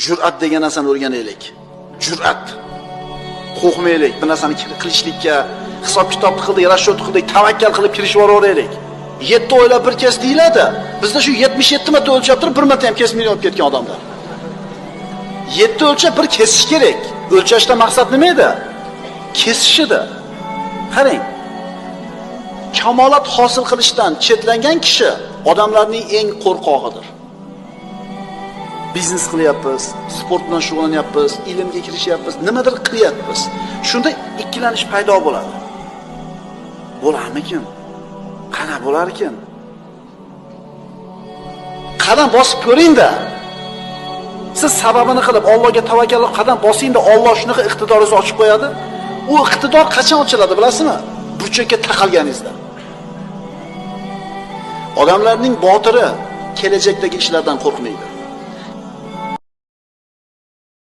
Jur'at degan narsani o'rganaylik. Jur'at. Qo'rqmaylik, bir narsani qilishlikka, hisob-kitobni qildik, rashyot qildik, tavakkal qilib kirishib yuboraylik. 7 oylab bir kes deyiladi. Bizda shu 77 marta o'lchab turib, bir marta ham kesmay olib ketgan odamlar. 7 o'lchab bir kesish kerak. O'lchashda maqsad nima edi? Kesishida. Qarang. Kamolat hosil qilishdan chetlangan kishi odamlarning eng qo'rqog'idir. Biznes qilyapmiz, sport bilan shug'ullanyapmiz, ilmga kirishyapmiz, nimadir qilyapmiz. Shunda ikkilanish paydo bo'ladi. Bo'larmikin? Qana bo'lar ekan? Qadam bosib ko'ring-da. Siz sababini qilib Allohga tavakkal qilib qadam bosing-da, Alloh shunaqa iqtidoringizni ochib qo'yadi. U iqtidor qachon ochiladi, bilasizmi? Burchakka taqalganingizda. Odamlarning botiri kelajakdagi ishlardan qo'rqmaydi.